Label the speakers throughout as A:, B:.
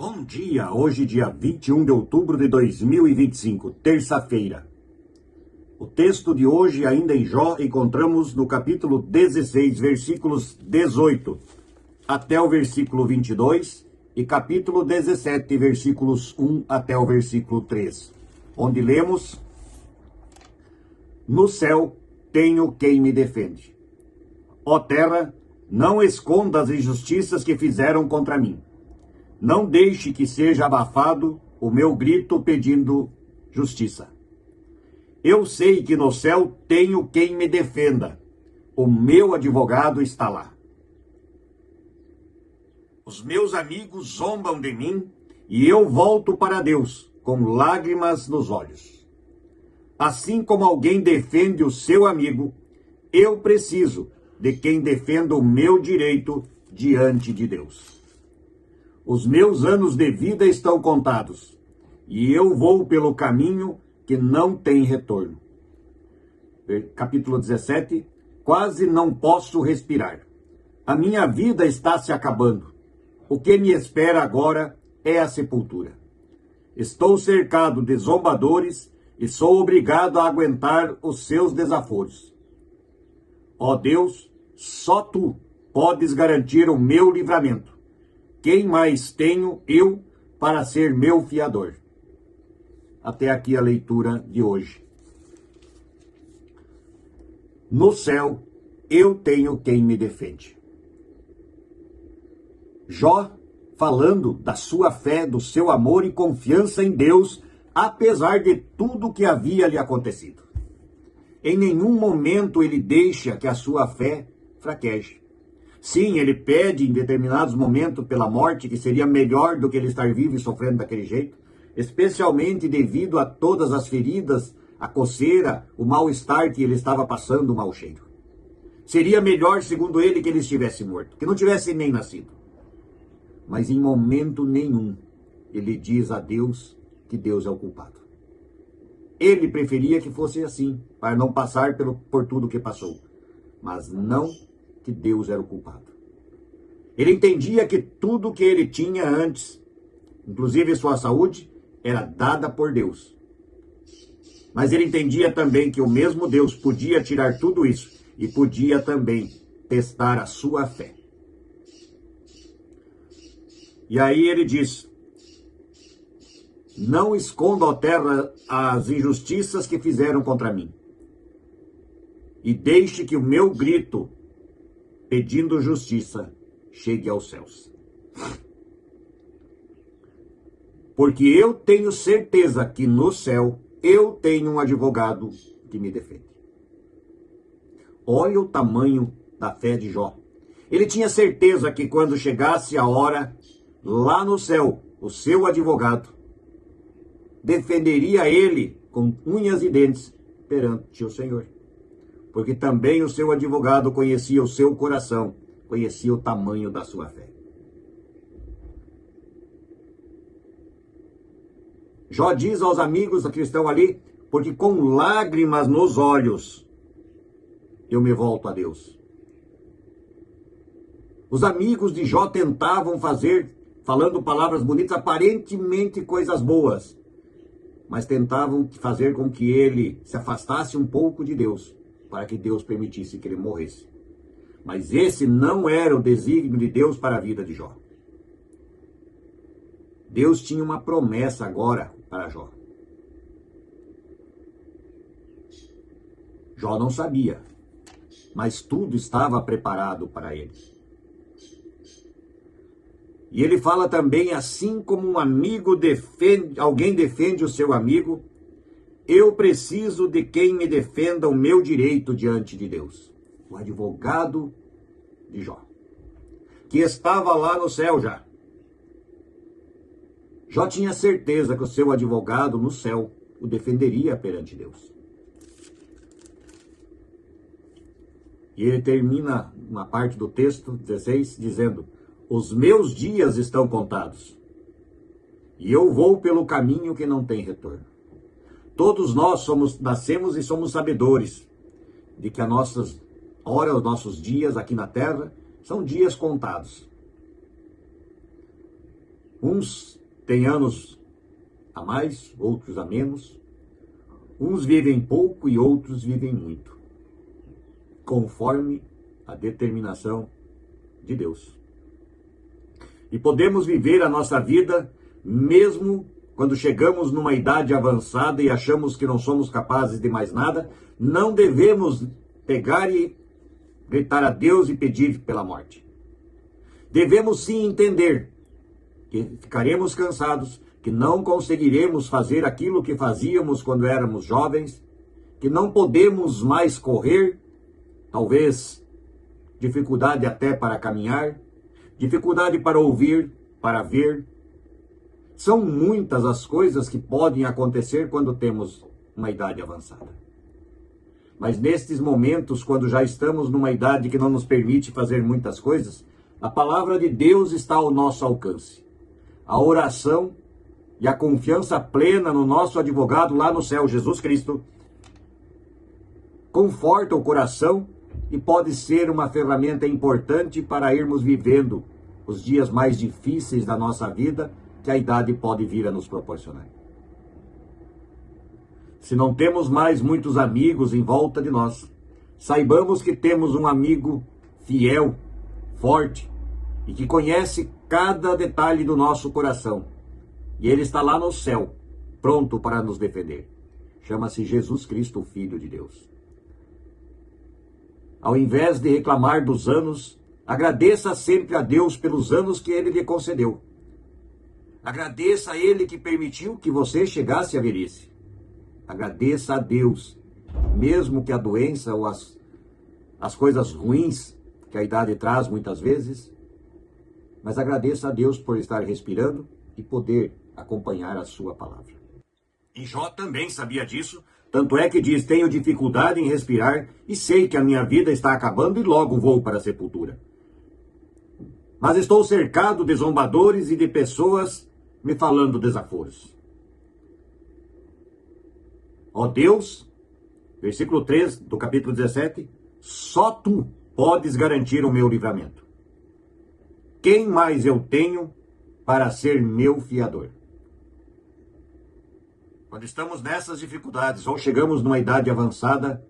A: Bom dia, hoje dia 21 de outubro de 2025, terça-feira. O texto de hoje, ainda em Jó, encontramos no capítulo 16, versículos 18 até o versículo 22 e capítulo 17, versículos 1 até o versículo 3, onde lemos: No céu tenho quem me defende. Ó terra, não esconda as injustiças que fizeram contra mim. Não deixe que seja abafado o meu grito pedindo justiça. Eu sei que no céu tenho quem me defenda. O meu advogado está lá. Os meus amigos zombam de mim e eu volto para Deus com lágrimas nos olhos. Assim como alguém defende o seu amigo, eu preciso de quem defenda o meu direito diante de Deus. Os meus anos de vida estão contados, e eu vou pelo caminho que não tem retorno. Capítulo 17, quase não posso respirar. A minha vida está se acabando. O que me espera agora é a sepultura. Estou cercado de zombadores e sou obrigado a aguentar os seus desaforos. Ó Deus, só Tu podes garantir o meu livramento. Quem mais tenho eu para ser meu fiador? Até aqui a leitura de hoje. No céu, eu tenho quem me defende. Jó falando da sua fé, do seu amor e confiança em Deus, apesar de tudo que havia lhe acontecido. Em nenhum momento ele deixa que a sua fé fraqueje. Sim, ele pede em determinados momentos pela morte, que seria melhor do que ele estar vivo e sofrendo daquele jeito, especialmente devido a todas as feridas, a coceira, o mal-estar que ele estava passando, o mau cheiro. Seria melhor, segundo ele, que ele estivesse morto, que não tivesse nem nascido. Mas em momento nenhum ele diz a Deus que Deus é o culpado. Ele preferia que fosse assim, para não passar por tudo que passou, mas não que Deus era o culpado. Ele entendia que tudo que ele tinha antes, inclusive sua saúde, era dada por Deus. Mas ele entendia também que o mesmo Deus podia tirar tudo isso e podia também testar a sua fé. E aí ele diz: Não esconda, ó terra, as injustiças que fizeram contra mim, e deixe que o meu grito pedindo justiça chegue aos céus. Porque eu tenho certeza que no céu eu tenho um advogado que me defende. Olha o tamanho da fé de Jó. Ele tinha certeza que quando chegasse a hora, lá no céu, o seu advogado defenderia ele com unhas e dentes perante o Senhor. Porque também o seu advogado conhecia o seu coração, conhecia o tamanho da sua fé. Jó diz aos amigos que estão ali: porque com lágrimas nos olhos eu me volto a Deus. Os amigos de Jó tentavam fazer, falando palavras bonitas, aparentemente coisas boas, mas tentavam fazer com que ele se afastasse um pouco de Deus, para que Deus permitisse que ele morresse. Mas esse não era o desígnio de Deus para a vida de Jó. Deus tinha uma promessa agora para Jó. Jó não sabia, mas tudo estava preparado para ele. E ele fala também: assim como um amigo defende, alguém defende o seu amigo, eu preciso de quem me defenda o meu direito diante de Deus. O advogado de Jó, que estava lá no céu já. Jó tinha certeza que o seu advogado no céu o defenderia perante Deus. E ele termina uma parte do texto 16 dizendo: os meus dias estão contados, e eu vou pelo caminho que não tem retorno. Todos nós nascemos e somos sabedores de que as nossas horas, os nossos dias aqui na terra são dias contados. Uns têm anos a mais, outros a menos. Uns vivem pouco e outros vivem muito, conforme a determinação de Deus. E podemos viver a nossa vida mesmo quando chegamos numa idade avançada e achamos que não somos capazes de mais nada. Não devemos pegar e gritar a Deus e pedir pela morte. Devemos sim entender que ficaremos cansados, que não conseguiremos fazer aquilo que fazíamos quando éramos jovens, que não podemos mais correr, talvez dificuldade até para caminhar, dificuldade para ouvir, para ver. São muitas as coisas que podem acontecer quando temos uma idade avançada. Mas nestes momentos, quando já estamos numa idade que não nos permite fazer muitas coisas, a palavra de Deus está ao nosso alcance. A oração e a confiança plena no nosso advogado lá no céu, Jesus Cristo, conforta o coração e pode ser uma ferramenta importante para irmos vivendo os dias mais difíceis da nossa vida que a idade pode vir a nos proporcionar. Se não temos mais muitos amigos em volta de nós, saibamos que temos um amigo fiel, forte e que conhece cada detalhe do nosso coração. E ele está lá no céu, pronto para nos defender. Chama-se Jesus Cristo, o Filho de Deus. Ao invés de reclamar dos anos, agradeça sempre a Deus pelos anos que Ele lhe concedeu. Agradeça a Ele que permitiu que você chegasse à velhice. Agradeça a Deus, mesmo que a doença ou as coisas ruins que a idade traz muitas vezes, mas agradeça a Deus por estar respirando e poder acompanhar a sua palavra. E Jó também sabia disso, tanto é que diz: tenho dificuldade em respirar e sei que a minha vida está acabando e logo vou para a sepultura. Mas estou cercado de zombadores e de pessoas me falando desaforos. Ó Deus, versículo 3 do capítulo 17, só tu podes garantir o meu livramento. Quem mais eu tenho para ser meu fiador? Quando estamos nessas dificuldades, ou chegamos numa idade avançada,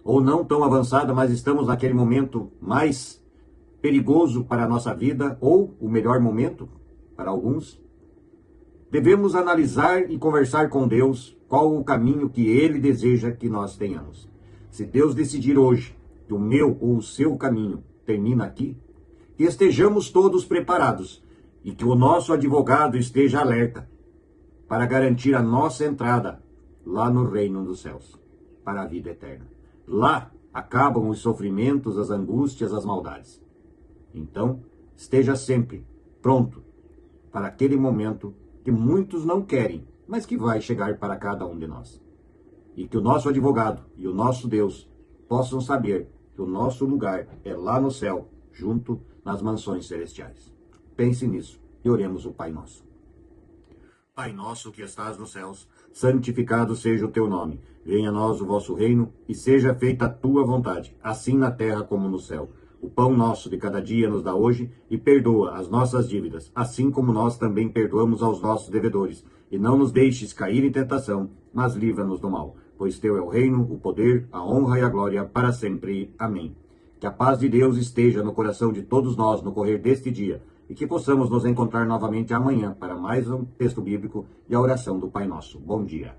A: ou não tão avançada, mas estamos naquele momento mais perigoso para a nossa vida, ou o melhor momento para alguns, devemos analisar e conversar com Deus qual o caminho que Ele deseja que nós tenhamos. Se Deus decidir hoje que o meu ou o seu caminho termina aqui, que estejamos todos preparados e que o nosso advogado esteja alerta para garantir a nossa entrada lá no reino dos céus, para a vida eterna. Lá acabam os sofrimentos, as angústias, as maldades. Então, esteja sempre pronto para aquele momento que muitos não querem, mas que vai chegar para cada um de nós. E que o nosso advogado e o nosso Deus possam saber que o nosso lugar é lá no céu, junto nas mansões celestiais. Pense nisso e oremos o Pai Nosso. Pai nosso que estás nos céus, santificado seja o teu nome. Venha a nós o vosso reino e seja feita a tua vontade, assim na terra como no céu. O pão nosso de cada dia nos dá hoje e perdoa as nossas dívidas, assim como nós também perdoamos aos nossos devedores. E não nos deixes cair em tentação, mas livra-nos do mal. Pois teu é o reino, o poder, a honra e a glória para sempre. Amém. Que a paz de Deus esteja no coração de todos nós no correr deste dia e que possamos nos encontrar novamente amanhã para mais um texto bíblico e a oração do Pai Nosso. Bom dia.